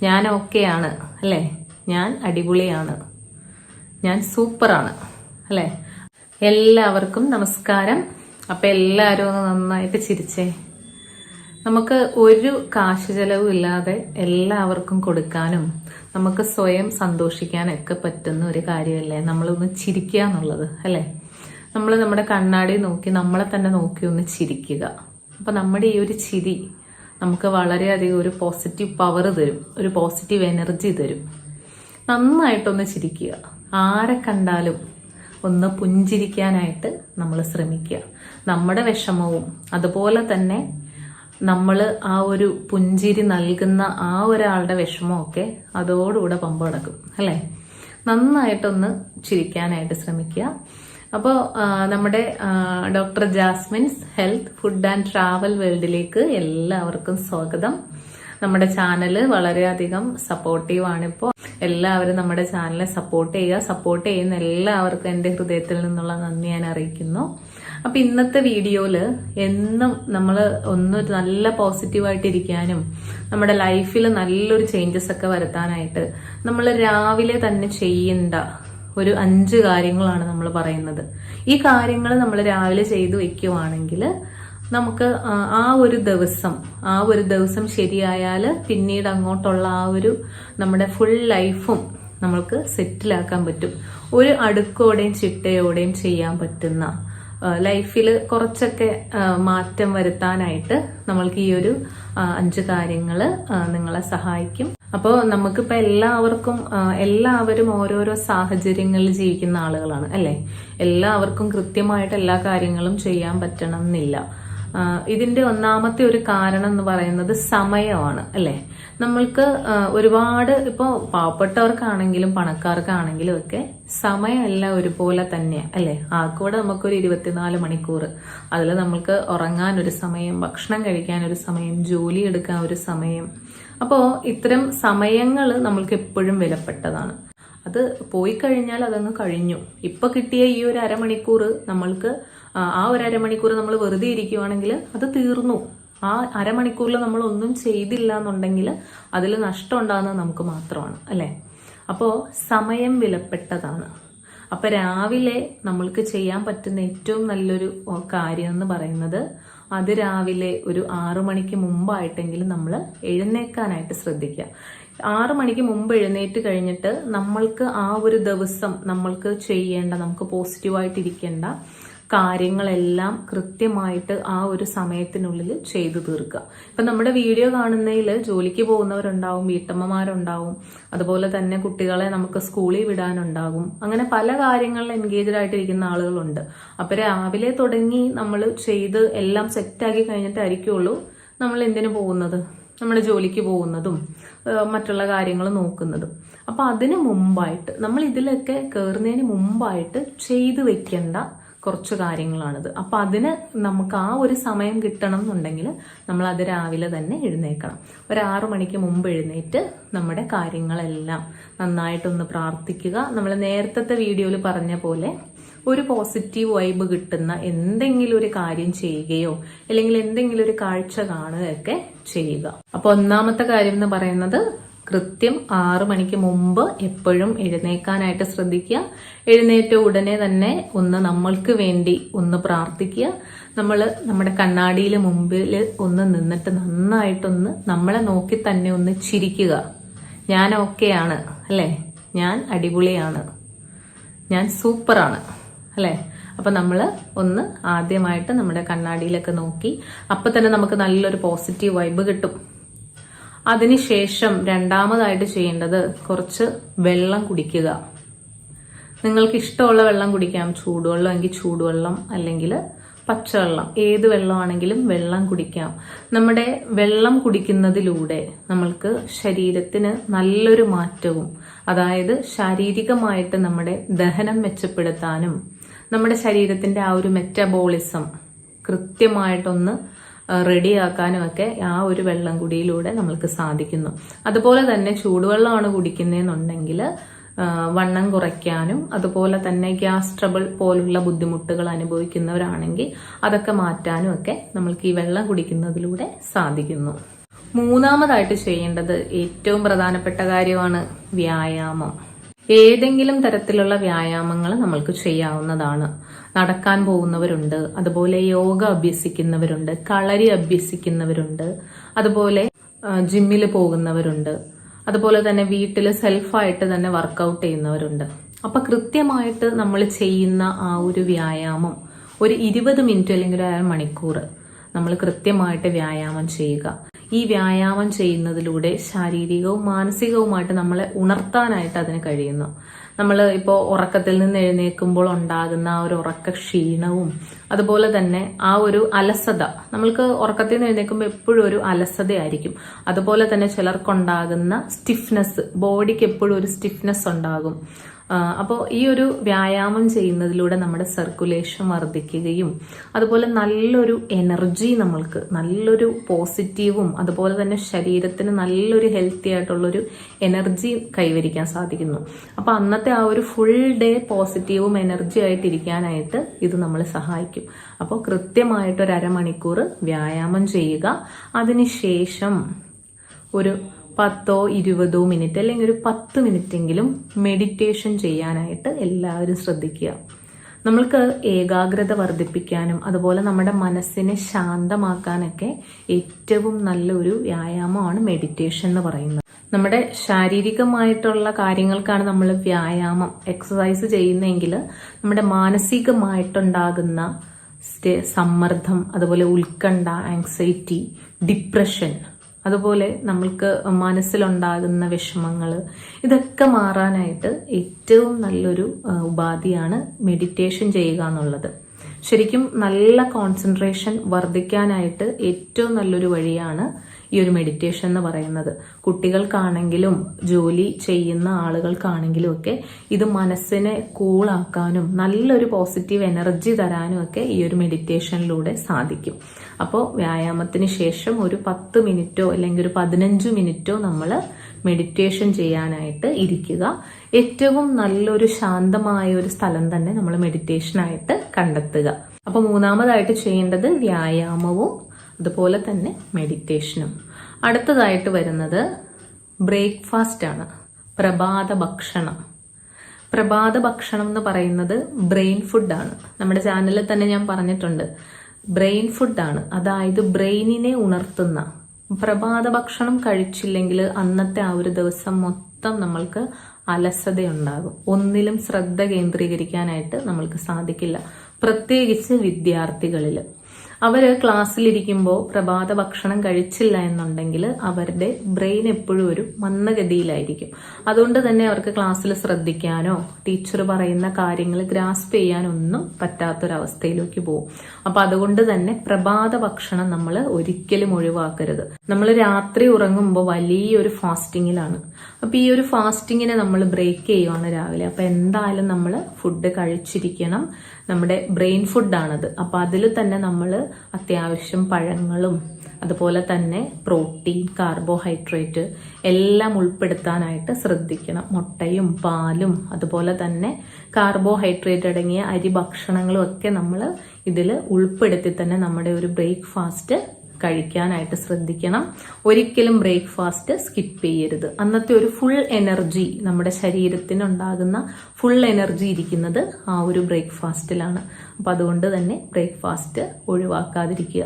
ഞാൻ ഓക്കെയാണ് അല്ലേ? ഞാൻ അടിപൊളിയാണ്, ഞാൻ സൂപ്പറാണ് അല്ലേ? എല്ലാവർക്കും നമസ്കാരം. അപ്പൊ എല്ലാവരും ഒന്ന് നന്നായിട്ട് ചിരിച്ചേ. നമുക്ക് ഒരു കാശ് ചെലവും ഇല്ലാതെ എല്ലാവർക്കും കൊടുക്കാനും നമുക്ക് സ്വയം സന്തോഷിക്കാനൊക്കെ പറ്റുന്ന ഒരു കാര്യമല്ലേ നമ്മളൊന്ന് ചിരിക്കുക എന്നുള്ളത് അല്ലേ? നമ്മൾ നമ്മുടെ കണ്ണാടി നോക്കി നമ്മളെ തന്നെ നോക്കി ഒന്ന് ചിരിക്കുക. അപ്പൊ നമ്മുടെ ഈ ഒരു ചിരി നമുക്ക് വളരെയധികം ഒരു പോസിറ്റീവ് പവർ തരും, ഒരു പോസിറ്റീവ് എനർജി തരും. നന്നായിട്ടൊന്ന് ചിരിക്കുക. ആരെ കണ്ടാലും ഒന്ന് പുഞ്ചിരിക്കാനായിട്ട് നമ്മൾ ശ്രമിക്കുക. നമ്മുടെ വിഷമവും അതുപോലെ തന്നെ നമ്മൾ ആ ഒരു പുഞ്ചിരി നൽകുന്ന ആ ഒരാളുടെ വിഷമമൊക്കെ അതോടുകൂടെ പമ്പ കിടക്കും അല്ലേ? നന്നായിട്ടൊന്ന് ചിരിക്കാനായിട്ട് ശ്രമിക്കുക. അപ്പോൾ നമ്മുടെ doctor Jasmine's health food and travel വേൾഡിലേക്ക് എല്ലാവർക്കും സ്വാഗതം. നമ്മുടെ ചാനല് വളരെയധികം സപ്പോർട്ടീവാണ്. ഇപ്പോൾ എല്ലാവരും നമ്മുടെ ചാനലിനെ സപ്പോർട്ട് ചെയ്യുക. സപ്പോർട്ട് ചെയ്യുന്ന എല്ലാവർക്കും എൻ്റെ ഹൃദയത്തിൽ നിന്നുള്ള നന്ദി ഞാൻ അറിയിക്കുന്നു. അപ്പൊ ഇന്നത്തെ വീഡിയോയില് എന്നും നമ്മൾ ഒന്ന് നല്ല പോസിറ്റീവായിട്ട് ഇരിക്കാനും നമ്മുടെ ലൈഫിൽ നല്ലൊരു ചേഞ്ചസ് ഒക്കെ വരുത്താനായിട്ട് നമ്മൾ രാവിലെ തന്നെ ചെയ്യേണ്ട ഒരു 5 കാര്യങ്ങളാണ് നമ്മൾ പറയുന്നത്. ഈ കാര്യങ്ങൾ നമ്മൾ രാവിലെ ചെയ്തു വെക്കുവാണെങ്കിൽ നമുക്ക് ആ ഒരു ദിവസം ശരിയായാൽ പിന്നീട് അങ്ങോട്ടുള്ള ആ ഒരു നമ്മുടെ ഫുൾ ലൈഫും നമ്മൾക്ക് സെറ്റിലാക്കാൻ പറ്റും. ഒരു അടുക്കോടെയും ചിട്ടയോടെയും ചെയ്യാൻ പറ്റുന്ന ലൈഫിൽ കുറച്ചൊക്കെ മാറ്റം വരുത്താനായിട്ട് നമ്മൾക്ക് ഈ ഒരു 5 കാര്യങ്ങൾ നിങ്ങളെ സഹായിക്കും. അപ്പോൾ നമുക്കിപ്പോൾ എല്ലാവരും ഓരോരോ സാഹചര്യങ്ങളിൽ ജീവിക്കുന്ന ആളുകളാണ് അല്ലേ? എല്ലാവർക്കും കൃത്യമായിട്ട് എല്ലാ കാര്യങ്ങളും ചെയ്യാൻ പറ്റണം എന്നില്ല. ഇതിന്റെ ഒന്നാമത്തെ ഒരു കാരണം എന്ന് പറയുന്നത് സമയമാണ് അല്ലെ? നമ്മൾക്ക് ഒരുപാട് ഇപ്പോൾ പാവപ്പെട്ടവർക്കാണെങ്കിലും പണക്കാർക്കാണെങ്കിലും ഒക്കെ സമയമെല്ലാം ഒരുപോലെ തന്നെയാ അല്ലെ? ആക്കൂടെ നമുക്കൊരു 24 മണിക്കൂർ, അതിൽ നമ്മൾക്ക് ഉറങ്ങാൻ ഒരു സമയം, ഭക്ഷണം കഴിക്കാൻ ഒരു സമയം, ജോലി എടുക്കാൻ ഒരു സമയം. അപ്പോൾ ഇത്തരം സമയങ്ങൾ നമ്മൾക്ക് എപ്പോഴും വിലപ്പെട്ടതാണ്. അത് പോയി കഴിഞ്ഞാൽ അതങ്ങ് കഴിഞ്ഞു. ഇപ്പൊ കിട്ടിയ ഈ ഒരു അരമണിക്കൂർ നമ്മൾക്ക് ആ ഒരു അരമണിക്കൂർ നമ്മൾ വെറുതെ ഇരിക്കുവാണെങ്കിൽ അത് തീർന്നു. ആ അരമണിക്കൂറിൽ നമ്മൾ ഒന്നും ചെയ്തില്ല എന്നുണ്ടെങ്കിൽ അതിൽ നഷ്ടം ഉണ്ടാകുന്നത് നമുക്ക് മാത്രമാണ് അല്ലെ? അപ്പോൾ സമയം വിലപ്പെട്ടതാണ്. അപ്പൊ രാവിലെ നമ്മൾക്ക് ചെയ്യാൻ പറ്റുന്ന ഏറ്റവും നല്ലൊരു കാര്യം എന്ന് പറയുന്നത് അത് രാവിലെ ഒരു 6 മണിക്ക് മുമ്പായിട്ടെങ്കിലും നമ്മൾ എഴുന്നേക്കാനായിട്ട് ശ്രദ്ധിക്കുക. 6 മണിക്ക് മുമ്പ് എഴുന്നേറ്റ് കഴിഞ്ഞിട്ട് നമ്മൾക്ക് ആ ഒരു ദിവസം നമ്മൾക്ക് ചെയ്യേണ്ട, നമുക്ക് പോസിറ്റീവായിട്ടിരിക്കേണ്ട കാര്യങ്ങളെല്ലാം കൃത്യമായിട്ട് ആ ഒരു സമയത്തിനുള്ളിൽ ചെയ്തു തീർക്കുക. ഇപ്പൊ നമ്മുടെ വീഡിയോ കാണുന്നതിൽ ജോലിക്ക് പോകുന്നവരുണ്ടാവും, വീട്ടമ്മമാരുണ്ടാവും, അതുപോലെ തന്നെ കുട്ടികളെ നമുക്ക് സ്കൂളിൽ വിടാനുണ്ടാകും. അങ്ങനെ പല കാര്യങ്ങളിൽ എൻഗേജ്ഡ് ആയിട്ടിരിക്കുന്ന ആളുകളുണ്ട്. അപ്പൊ രാവിലെ തുടങ്ങി നമ്മൾ ചെയ്ത് എല്ലാം സെറ്റാക്കി കഴിഞ്ഞിട്ടായിരിക്കുള്ളൂ നമ്മൾ എന്തിനു പോകുന്നത്, നമ്മുടെ ജോലിക്ക് പോകുന്നതും മറ്റുള്ള കാര്യങ്ങൾ നോക്കുന്നതും. അപ്പൊ അതിന് മുമ്പായിട്ട് നമ്മൾ ഇതിലൊക്കെ കയറുന്നതിന് മുമ്പായിട്ട് ചെയ്തു വെക്കേണ്ട കുറച്ച് കാര്യങ്ങളാണിത്. അപ്പൊ അതിന് നമുക്ക് ആ ഒരു സമയം കിട്ടണം എന്നുണ്ടെങ്കിൽ നമ്മൾ അത് രാവിലെ തന്നെ എഴുന്നേക്കണം. ഒരു 6 മണിക്ക് മുമ്പ് എഴുന്നേറ്റ് നമ്മുടെ കാര്യങ്ങളെല്ലാം നന്നായിട്ടൊന്ന് പ്രാർത്ഥിക്കുക. നമ്മൾ നേരത്തെ വീഡിയോയിൽ പറഞ്ഞ പോലെ ഒരു പോസിറ്റീവ് വൈബ് കിട്ടുന്ന എന്തെങ്കിലും ഒരു കാര്യം ചെയ്യുകയോ അല്ലെങ്കിൽ എന്തെങ്കിലും ഒരു കാഴ്ച കാണുകയൊക്കെ ചെയ്യുക. അപ്പൊ ഒന്നാമത്തെ കാര്യം എന്ന് പറയുന്നത് കൃത്യം 6 മണിക്ക് മുമ്പ് എപ്പോഴും എഴുന്നേക്കാനായിട്ട് ശ്രദ്ധിക്കുക. എഴുന്നേറ്റ ഉടനെ തന്നെ ഒന്ന് നമ്മൾക്ക് വേണ്ടി ഒന്ന് പ്രാർത്ഥിക്കുക. നമ്മൾ നമ്മുടെ കണ്ണാടിയിൽ മുമ്പിൽ ഒന്ന് നിന്നിട്ട് നന്നായിട്ടൊന്ന് നമ്മളെ നോക്കി തന്നെ ഒന്ന് ചിരിക്കുക. ഞാൻ ഓക്കെയാണ് അല്ലേ? ഞാൻ അടിപൊളിയാണ്, ഞാൻ സൂപ്പറാണ് അല്ലേ? അപ്പൊ നമ്മൾ ഒന്ന് ആദ്യമായിട്ട് നമ്മുടെ കണ്ണാടിയിലൊക്കെ നോക്കി അപ്പൊ തന്നെ നമുക്ക് നല്ലൊരു പോസിറ്റീവ് വൈബ് കിട്ടും. അതിനുശേഷം രണ്ടാമതായിട്ട് ചെയ്യേണ്ടത് കുറച്ച് വെള്ളം കുടിക്കുക. നിങ്ങൾക്ക് ഇഷ്ടമുള്ള വെള്ളം കുടിക്കാം. ചൂടുവെള്ളം എങ്കിൽ ചൂടുവെള്ളം, അല്ലെങ്കിൽ പച്ചവെള്ളം, ഏത് വെള്ളമാണെങ്കിലും വെള്ളം കുടിക്കാം. നമ്മുടെ വെള്ളം കുടിക്കുന്നതിലൂടെ നമ്മൾക്ക് ശരീരത്തിന് നല്ലൊരു മാറ്റവും, അതായത് ശാരീരികമായിട്ട് നമ്മുടെ ദഹനം മെച്ചപ്പെടുത്താനും നമ്മുടെ ശരീരത്തിന്റെ ആ ഒരു മെറ്റബോളിസം കൃത്യമായിട്ടൊന്ന് റെഡിയാക്കാനും ഒക്കെ ആ ഒരു വെള്ളം കുടിയിലൂടെ നമ്മൾക്ക് സാധിക്കുന്നു. അതുപോലെ തന്നെ ചൂടുവെള്ളമാണ് കുടിക്കുന്നതെന്നുണ്ടെങ്കിൽ വണ്ണം കുറയ്ക്കാനും അതുപോലെ തന്നെ ഗ്യാസ് ട്രബിൾ പോലുള്ള ബുദ്ധിമുട്ടുകൾ അനുഭവിക്കുന്നവരാണെങ്കിൽ അതൊക്കെ മാറ്റാനും ഒക്കെ നമ്മൾക്ക് ഈ വെള്ളം കുടിക്കുന്നതിലൂടെ സാധിക്കുന്നു. മൂന്നാമതായിട്ട് ചെയ്യേണ്ടത് ഏറ്റവും പ്രധാനപ്പെട്ട കാര്യമാണ് വ്യായാമം. ഏതെങ്കിലും തരത്തിലുള്ള വ്യായാമങ്ങൾ നമ്മൾക്ക് ചെയ്യാവുന്നതാണ്. നടക്കാൻ പോകുന്നവരുണ്ട്, അതുപോലെ യോഗ അഭ്യസിക്കുന്നവരുണ്ട്, കളരി അഭ്യസിക്കുന്നവരുണ്ട്, അതുപോലെ ജിമ്മിൽ പോകുന്നവരുണ്ട്, അതുപോലെ തന്നെ വീട്ടിൽ സെൽഫായിട്ട് തന്നെ വർക്കൗട്ട് ചെയ്യുന്നവരുണ്ട്. അപ്പൊ കൃത്യമായിട്ട് നമ്മൾ ചെയ്യുന്ന ആ ഒരു വ്യായാമം ഒരു 20 മിനിറ്റ് അല്ലെങ്കിൽ 1 മണിക്കൂർ നമ്മൾ കൃത്യമായിട്ട് വ്യായാമം ചെയ്യുക. ഈ വ്യായാമം ചെയ്യുന്നതിലൂടെ ശാരീരികവും മാനസികവുമായിട്ട് നമ്മളെ ഉണർത്താനായിട്ട് അതിന് കഴിയുന്നു. നമ്മൾ ഇപ്പോൾ ഉറക്കത്തിൽ നിന്ന് എഴുന്നേൽക്കുമ്പോൾ ഉണ്ടാകുന്ന ആ ഒരു ഉറക്ക ക്ഷീണവും അതുപോലെ തന്നെ ആ ഒരു അലസത, നമ്മൾക്ക് ഉറക്കത്തിൽ നിന്ന് എഴുന്നേൽക്കുമ്പോൾ എപ്പോഴും ഒരു അലസതയായിരിക്കും. അതുപോലെ തന്നെ ചിലർക്കുണ്ടാകുന്ന സ്റ്റിഫ്നെസ്, ബോഡിക്ക് എപ്പോഴും ഒരു സ്റ്റിഫ്നെസ് ഉണ്ടാകും. അപ്പോൾ ഈ ഒരു വ്യായാമം ചെയ്യുന്നതിലൂടെ നമ്മുടെ സർക്കുലേഷൻ വർദ്ധിക്കുകയും അതുപോലെ നല്ലൊരു എനർജി, നമ്മൾക്ക് നല്ലൊരു പോസിറ്റീവും അതുപോലെ തന്നെ ശരീരത്തിന് നല്ലൊരു ഹെൽത്തി ആയിട്ടുള്ളൊരു എനർജി കൈവരിക്കാൻ സാധിക്കുന്നു. അപ്പോൾ അന്നത്തെ ആ ഒരു ഫുൾ ഡേ പോസിറ്റീവും എനർജി ആയിട്ടിരിക്കാനായിട്ട് ഇത് നമ്മളെ സഹായിക്കും. അപ്പോൾ കൃത്യമായിട്ട് ഒരു 1 മണിക്കൂർ വ്യായാമം ചെയ്യുക. അതിനുശേഷം ഒരു 10-20 മിനിറ്റ് അല്ലെങ്കിൽ ഒരു 10 മിനിറ്റെങ്കിലും മെഡിറ്റേഷൻ ചെയ്യാനായിട്ട് എല്ലാവരും ശ്രദ്ധിക്കുക. നമ്മൾക്ക് ഏകാഗ്രത വർദ്ധിപ്പിക്കാനും അതുപോലെ നമ്മുടെ മനസ്സിനെ ശാന്തമാക്കാനൊക്കെ ഏറ്റവും നല്ലൊരു വ്യായാമമാണ് മെഡിറ്റേഷൻ എന്ന് പറയുന്നത്. നമ്മുടെ ശാരീരികമായിട്ടുള്ള കാര്യങ്ങൾക്കാണ് നമ്മൾ വ്യായാമം, എക്സസൈസ് ചെയ്യുന്നതെങ്കിൽ നമ്മുടെ മാനസികമായിട്ടുണ്ടാകുന്ന സമ്മർദ്ദം, അതുപോലെ ഉത്കണ്ഠ, ആങ്സൈറ്റി, ഡിപ്രഷൻ, അതുപോലെ നമ്മൾക്ക് മനസ്സിലുണ്ടാകുന്ന വിഷമങ്ങൾ, ഇതൊക്കെ മാറാനായിട്ട് ഏറ്റവും നല്ലൊരു ഉപാധിയാണ് മെഡിറ്റേഷൻ ചെയ്യുക എന്നുള്ളത്. ശരിക്കും നല്ല കോൺസെൻട്രേഷൻ വർദ്ധിക്കാനായിട്ട് ഏറ്റവും നല്ലൊരു വഴിയാണ് ഈ ഒരു മെഡിറ്റേഷൻ എന്ന് പറയുന്നത്. കുട്ടികൾക്കാണെങ്കിലും ജോലി ചെയ്യുന്ന ആളുകൾക്കാണെങ്കിലും ഒക്കെ ഇത് മനസ്സിനെ കൂളാക്കാനും നല്ലൊരു പോസിറ്റീവ് എനർജി തരാനും ഒക്കെ ഈ ഒരു മെഡിറ്റേഷനിലൂടെ സാധിക്കും. അപ്പോൾ വ്യായാമത്തിന് ശേഷം ഒരു 10 മിനിറ്റോ അല്ലെങ്കിൽ ഒരു 15 മിനിറ്റോ നമ്മൾ മെഡിറ്റേഷൻ ചെയ്യാനായിട്ട് ഇരിക്കുക. ഏറ്റവും നല്ലൊരു ശാന്തമായ ഒരു സ്ഥലം തന്നെ നമ്മൾ മെഡിറ്റേഷനായിട്ട് കണ്ടെത്തുക. അപ്പോൾ മൂന്നാമതായിട്ട് ചെയ്യേണ്ടത് വ്യായാമവും അതുപോലെ തന്നെ മെഡിറ്റേഷനും. അടുത്തതായിട്ട് വരുന്നത് ബ്രേക്ക്ഫാസ്റ്റ് ആണ്, പ്രഭാത ഭക്ഷണം. പ്രഭാത ഭക്ഷണം എന്ന് പറയുന്നത് ബ്രെയിൻ ഫുഡാണ്. നമ്മുടെ ചാനലിൽ തന്നെ ഞാൻ പറഞ്ഞിട്ടുണ്ട്, ബ്രെയിൻ ഫുഡാണ്. അതായത് ബ്രെയിനിനെ ഉണർത്തുന്ന പ്രഭാത ഭക്ഷണം കഴിച്ചില്ലെങ്കിൽ അന്നത്തെ ആ ഒരു ദിവസം മൊത്തം നമ്മൾക്ക് അലസതയുണ്ടാകും. ഒന്നിലും ശ്രദ്ധ കേന്ദ്രീകരിക്കാനായിട്ട് നമ്മൾക്ക് സാധിക്കില്ല. പ്രത്യേകിച്ച് വിദ്യാർത്ഥികളിൽ അവർ ക്ലാസ്സിലിരിക്കുമ്പോൾ പ്രഭാത ഭക്ഷണം കഴിച്ചില്ല എന്നുണ്ടെങ്കിൽ അവരുടെ ബ്രെയിൻ എപ്പോഴും ഒരു മന്ദഗതിയിലായിരിക്കും. അതുകൊണ്ട് തന്നെ അവർക്ക് ക്ലാസ്സിൽ ശ്രദ്ധിക്കാനോ ടീച്ചർ പറയുന്ന കാര്യങ്ങൾ ഗ്രാസ്പ് ചെയ്യാനോ ഒന്നും പറ്റാത്തൊരവസ്ഥയിലേക്ക് പോകും. അപ്പൊ അതുകൊണ്ട് തന്നെ പ്രഭാത ഭക്ഷണം നമ്മൾ ഒരിക്കലും ഒഴിവാക്കരുത്. നമ്മൾ രാത്രി ഉറങ്ങുമ്പോൾ വലിയൊരു ഫാസ്റ്റിങ്ങിലാണ്. അപ്പൊ ഈ ഒരു ഫാസ്റ്റിങ്ങിനെ നമ്മൾ ബ്രേക്ക് ചെയ്യുവാണ് രാവിലെ. അപ്പൊ എന്തായാലും നമ്മൾ ഫുഡ് കഴിച്ചിരിക്കണം. നമ്മുടെ ബ്രെയിൻ ഫുഡാണത്. അപ്പൊ അതിൽ തന്നെ നമ്മൾ അത്യാവശ്യം പഴങ്ങളും അതുപോലെ തന്നെ പ്രോട്ടീൻ, കാർബോഹൈഡ്രേറ്റ് എല്ലാം ഉൾപ്പെടുത്താനായിട്ട് ശ്രദ്ധിക്കണം. മുട്ടയും പാലും അതുപോലെ തന്നെ കാർബോഹൈഡ്രേറ്റ് അടങ്ങിയ അരി ഭക്ഷണങ്ങളും ഒക്കെ നമ്മൾ ഇതിൽ ഉൾപ്പെടുത്തി തന്നെ നമ്മുടെ ഒരു ബ്രേക്ക്ഫാസ്റ്റ് കഴിക്കാനായിട്ട് ശ്രദ്ധിക്കണം. ഒരിക്കലും ബ്രേക്ക്ഫാസ്റ്റ് സ്കിപ്പ് ചെയ്യരുത്. അന്നത്തെ ഒരു ഫുൾ എനർജി, നമ്മുടെ ശരീരത്തിനുണ്ടാകുന്ന ഫുൾ എനർജി ഇരിക്കുന്നത് ആ ഒരു ബ്രേക്ക്ഫാസ്റ്റിലാണ്. അപ്പൊ അതുകൊണ്ട് തന്നെ ബ്രേക്ക്ഫാസ്റ്റ് ഒഴിവാക്കാതിരിക്കുക.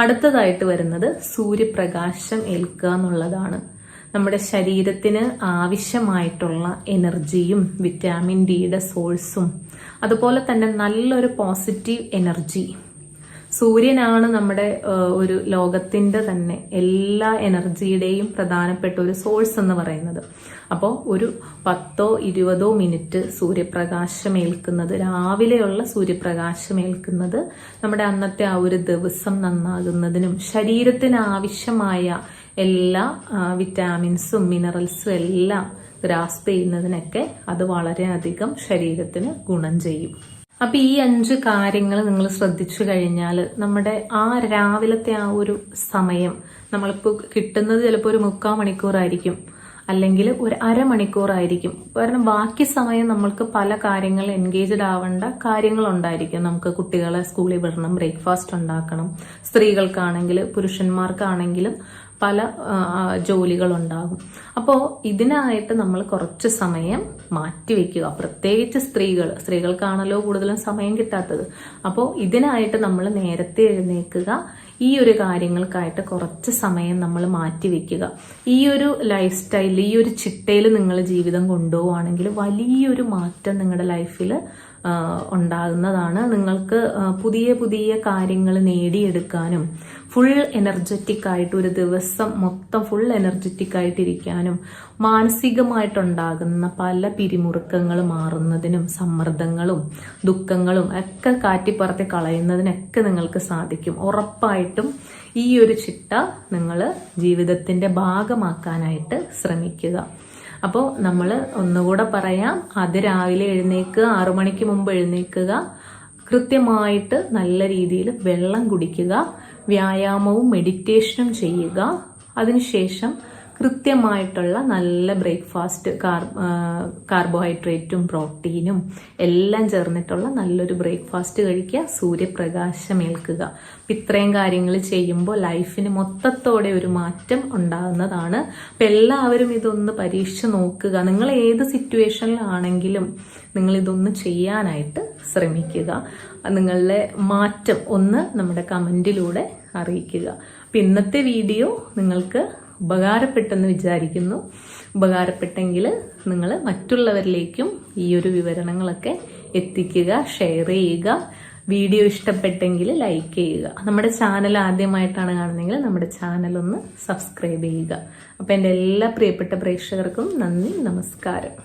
അടുത്തതായിട്ട് വരുന്നത് സൂര്യപ്രകാശം ഏൽക്കുക എന്നുള്ളതാണ്. നമ്മുടെ ശരീരത്തിന് ആവശ്യമായിട്ടുള്ള എനർജിയും വിറ്റാമിൻ ഡിയുടെ സോഴ്സും അതുപോലെ തന്നെ നല്ലൊരു പോസിറ്റീവ് എനർജി, സൂര്യനാണ് നമ്മുടെ ഒരു ലോകത്തിന്റെ തന്നെ എല്ലാ എനർജിയുടെയും പ്രധാനപ്പെട്ട ഒരു സോഴ്സ് എന്ന് പറയുന്നത്. അപ്പോൾ ഒരു 10-20 മിനിറ്റ് സൂര്യപ്രകാശം ഏൽക്കുന്നത്, രാവിലെയുള്ള സൂര്യപ്രകാശം ഏൽക്കുന്നത് നമ്മുടെ അന്നത്തെ ആ ഒരു ദിവസം നന്നാകുന്നതിനും ശരീരത്തിന് ആവശ്യമായ എല്ലാ വിറ്റാമിൻസും മിനറൽസും എല്ലാം ഗ്രാസ്പ് ചെയ്യുന്നതിനൊക്കെ അത് വളരെയധികം ശരീരത്തിന് ഗുണം ചെയ്യും. അപ്പൊ ഈ 5 കാര്യങ്ങൾ നിങ്ങൾ ശ്രദ്ധിച്ചു കഴിഞ്ഞാൽ നമ്മുടെ ആ രാവിലത്തെ ആ ഒരു സമയം നമ്മളിപ്പോ കിട്ടുന്നത് ചിലപ്പോൾ ഒരു 3/4 മണിക്കൂറായിരിക്കും, അല്ലെങ്കിൽ ഒരു അരമണിക്കൂറായിരിക്കും. കാരണം ബാക്കി സമയം നമ്മൾക്ക് പല കാര്യങ്ങൾ എൻഗേജ്ഡ് ആവേണ്ട കാര്യങ്ങൾ ഉണ്ടായിരിക്കും. നമുക്ക് കുട്ടികളെ സ്കൂളിൽ വിടണം, ബ്രേക്ക്ഫാസ്റ്റ് ഉണ്ടാക്കണം, സ്ത്രീകൾക്കാണെങ്കിൽ പുരുഷന്മാർക്കാണെങ്കിലും പല ജോലികളുണ്ടാകും. അപ്പോൾ ഇതിനായിട്ട് നമ്മൾ കുറച്ച് സമയം മാറ്റിവെക്കുക. പ്രത്യേകിച്ച് സ്ത്രീകൾക്കാണല്ലോ കൂടുതലും സമയം കിട്ടാത്തത്. അപ്പോൾ ഇതിനായിട്ട് നമ്മൾ നേരത്തെ എഴുന്നേൽക്കുക. ഈ ഒരു കാര്യങ്ങൾക്കായിട്ട് കുറച്ച് സമയം നമ്മൾ മാറ്റിവെക്കുക. ഈ ഒരു ലൈഫ് സ്റ്റൈലിൽ, ഈ ഒരു ചിട്ടയിൽ നിങ്ങൾ ജീവിതം കൊണ്ടുപോവുകയാണെങ്കിൽ വലിയൊരു മാറ്റം നിങ്ങളുടെ ലൈഫിൽ ഉണ്ടാകുന്നതാണ്. നിങ്ങൾക്ക് പുതിയ പുതിയ കാര്യങ്ങൾ നേടിയെടുക്കാനും ഫുൾ എനർജറ്റിക് ആയിട്ട് ഒരു ദിവസം മൊത്തം ഫുൾ എനർജറ്റിക് ആയിട്ടിരിക്കാനും മാനസികമായിട്ടുണ്ടാകുന്ന പല പിരിമുറുക്കങ്ങൾ മാറുന്നതിനും സമ്മർദ്ദങ്ങളും ദുഃഖങ്ങളും ഒക്കെ കാറ്റിപ്പുറത്തെ കളയുന്നതിനൊക്കെ നിങ്ങൾക്ക് സാധിക്കും. ഉറപ്പായിട്ടും ഈ ഒരു ചിട്ട നിങ്ങൾ ജീവിതത്തിന്റെ ഭാഗമാക്കാനായിട്ട് ശ്രമിക്കുക. അപ്പോൾ നമ്മൾ ഒന്നുകൂടെ പറയാം, അതിരാവിലെ എഴുന്നേൽക്കുക, 6 മണിക്ക് മുമ്പ് എഴുന്നേൽക്കുക, കൃത്യമായിട്ട് നല്ല രീതിയിൽ വെള്ളം കുടിക്കുക, വ്യായാമവും മെഡിറ്റേഷനും ചെയ്യുക, അതിനുശേഷം കൃത്യമായിട്ടുള്ള നല്ല ബ്രേക്ക്ഫാസ്റ്റ്, കാർബോഹൈഡ്രേറ്റും പ്രോട്ടീനും എല്ലാം ചേർന്നിട്ടുള്ള നല്ലൊരു ബ്രേക്ക്ഫാസ്റ്റ് കഴിക്കുക, സൂര്യപ്രകാശം ഏൽക്കുക. ഇത്രയും കാര്യങ്ങൾ ചെയ്യുമ്പോൾ ലൈഫിന് മൊത്തത്തോടെ ഒരു മാറ്റം ഉണ്ടാകുന്നതാണ്. അപ്പം എല്ലാവരും ഇതൊന്ന് പരീക്ഷിച്ച് നോക്കുക. നിങ്ങൾ ഏത് സിറ്റുവേഷനിലാണെങ്കിലും നിങ്ങൾ ഇതൊന്ന് ചെയ്യാനായിട്ട് ശ്രമിക്കുക. നിങ്ങളുടെ മാറ്റം ഒന്ന് നമ്മുടെ കമന്റിലൂടെ അറിയിക്കുക. അപ്പം ഇന്നത്തെ വീഡിയോ നിങ്ങൾക്ക് ഉപകാരപ്പെട്ടെന്ന് വിചാരിക്കുന്നു. ഉപകാരപ്പെട്ടെങ്കിൽ നിങ്ങൾ മറ്റുള്ളവരിലേക്കും ഈ ഒരു വിവരണങ്ങളൊക്കെ എത്തിക്കുക, ഷെയർ ചെയ്യുക. വീഡിയോ ഇഷ്ടപ്പെട്ടെങ്കിൽ ലൈക്ക് ചെയ്യുക. നമ്മുടെ ചാനൽ ആദ്യമായിട്ടാണ് കാണുന്നതെങ്കിൽ നമ്മുടെ ചാനൽ ഒന്ന് സബ്സ്ക്രൈബ് ചെയ്യുക. അപ്പം എൻ്റെ എല്ലാ പ്രിയപ്പെട്ട പ്രേക്ഷകർക്കും നന്ദി, നമസ്കാരം.